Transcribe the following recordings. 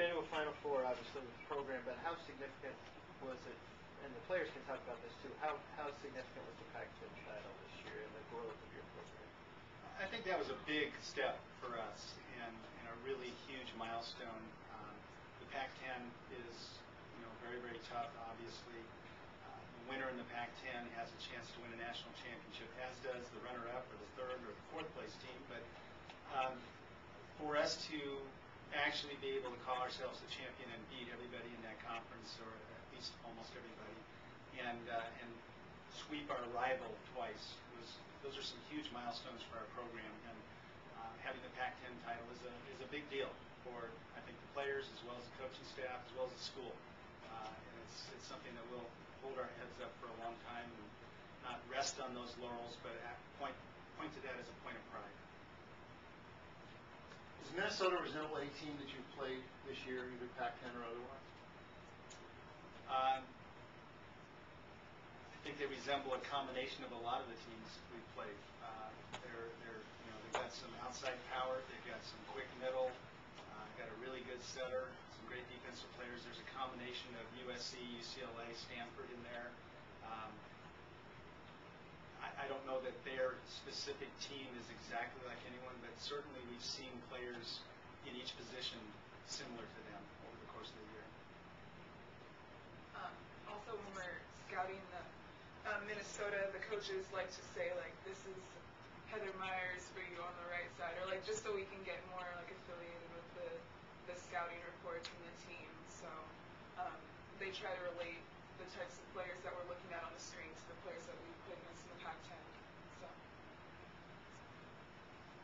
been to a Final Four, obviously, with the program, but how significant was it, and the players can talk about this too, how significant was the Pac-10 title this year in the growth of your program? I think that was a big step for us and a really huge milestone. The Pac-10 is, very, very tough, obviously. The winner in the Pac-10 has a chance to win a national championship, as does the runner-up or the third or the fourth place team. But for us to actually be able to call ourselves the champion and beat everybody in that conference, or at least almost everybody, and sweep our rival twice, those are some huge milestones for our program. And having the Pac-10 title is a big deal for, I think, the players as well as the coaching staff as well as the school. And it's something that we'll hold our heads up for a long time and not rest on those laurels, but point to that as a point of pride. Does Minnesota resemble any team that you've played this year, either Pac-10 or otherwise? I think they resemble a combination of a lot of the teams we've played. They've got some outside power, they've got some quick middle, got a really good setter, some great defensive players. There's a combination of USC, UCLA, Stanford in there. I don't know that their specific team is exactly like anyone, but certainly we've seen players in each position similar to them over the course of the year. Also, when we're scouting Minnesota, the coaches like to say, like, this is Heather Myers for you on the right side, or like just so we can get more like affiliated with the scouting reports and the team. So they try to relate the types of players that we're looking at on the screen to the players that we've played against in the Pac-10. So.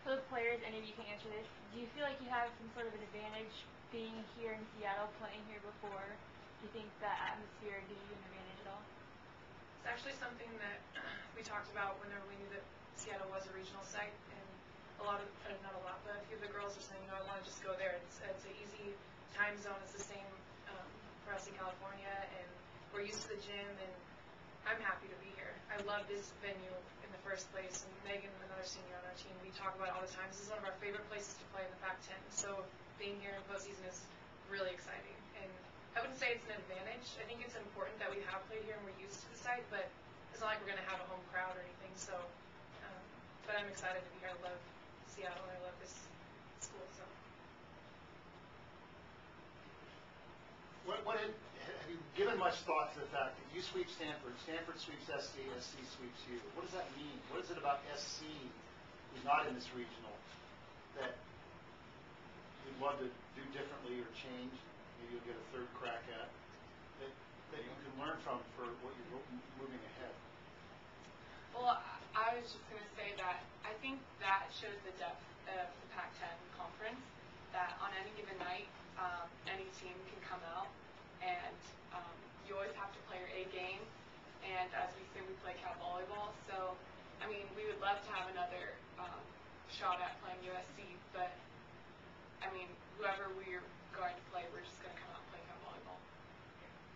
For the players, any of you can answer this, do you feel like you have some sort of an advantage being here in Seattle, playing here before? Do you think that atmosphere gives you an advantage at all? It's actually something that we talked about whenever we knew that Seattle was a regional site, and not a lot, but a few of the girls are saying, I want to just go there. It's an easy time zone. It's the same for us in California, and we're used to the gym, and I'm happy to be here. I love this venue in the first place, and Megan, another senior on our team, we talk about it all the time. This is one of our favorite places to play in the Pac-10, so being here in postseason is really exciting. And I wouldn't say it's an advantage. I think it's important that we have played here and we're used to the site, but it's not like we're going to have a home crowd or anything. So, but I'm excited to be here. I love Seattle and I love this school. So, Have you given much thought to the fact that you sweep Stanford, Stanford sweeps SC, SC sweeps you? What does that mean? What is it about SC, who's not in this regional, that you'd love to do differently or change? Maybe you'll get a third crack at that you can learn from for what you're moving ahead. Well, I was just going to say that I think that shows the depth of the Pac-10 conference, that on any given night, any team can come out, and you always have to play your A game, and as we say, we play cat volleyball, so, I mean, we would love to have another shot at playing USC, but, I mean, whoever we're going to play, we're just going to come out and play cat volleyball.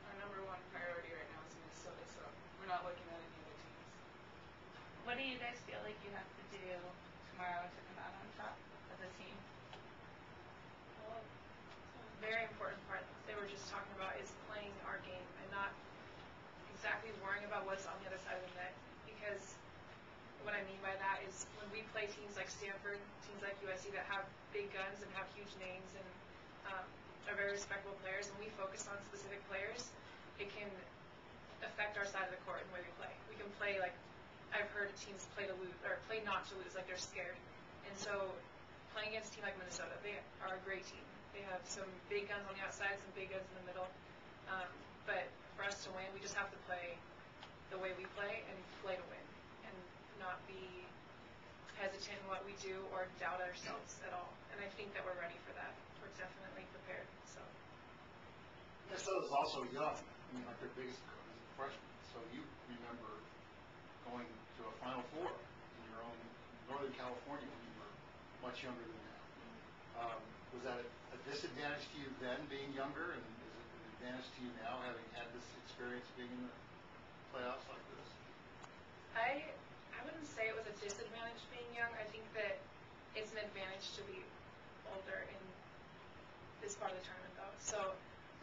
Our number one priority right now is Minnesota, so we're not looking at any other teams. What do you guys feel like you have to do tomorrow to come out on top as a team? Well, a very important part that they were just talking about is playing our game and not exactly worrying about what's on the other side of the net, because what I mean by that is when we play teams like Stanford, teams like USC that have big guns and have huge names and are very respectable players, and we focus on specific players, it can affect our side of the court and the way we play. We can play like, I've heard teams play to lose, or play not to lose, like they're scared. And so playing against a team like Minnesota, they are a great team. They have some big guns on the outside, some big guns in the middle. But for us to win, we just have to play the way we play and play to win, and not be hesitant in what we do or doubt ourselves at all. And I think that we're ready for that. We're definitely prepared. So Minnesota's also young. I mean, like their biggest freshman. So you remember going to a Final Four in your own Northern California when you were much younger than that. Was that a disadvantage to you then, being younger, and is it an advantage to you now, having had this experience being in the playoffs like this? I wouldn't say it was a disadvantage being young. I think that it's an advantage to be older in this part of the tournament, though. So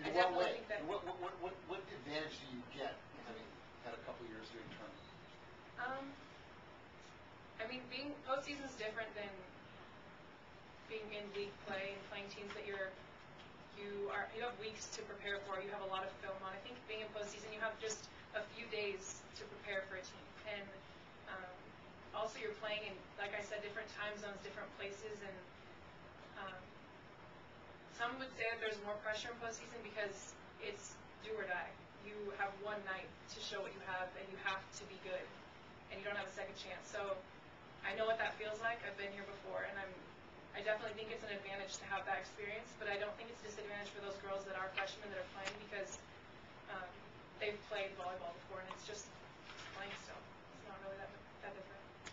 In I what definitely way? think that. What advantage do you get having had a couple years doing tournament? I mean, being postseason is different than being in league play and playing teams that you have weeks to prepare for. You have a lot of film on. I think being in postseason, you have just a few days to prepare for a team, and also you're playing in, like I said, different time zones, different places, and some would say that there's more pressure in postseason because it's do or die. You have one night to show what you have, and you have to be good, and you don't have a second chance. So I know what that feels like. I've been here before, and I definitely think it's an advantage to have that experience, but I don't think it's a disadvantage for those girls that are freshmen that are playing because they've played volleyball before, and it's just playing still. It's not really that different.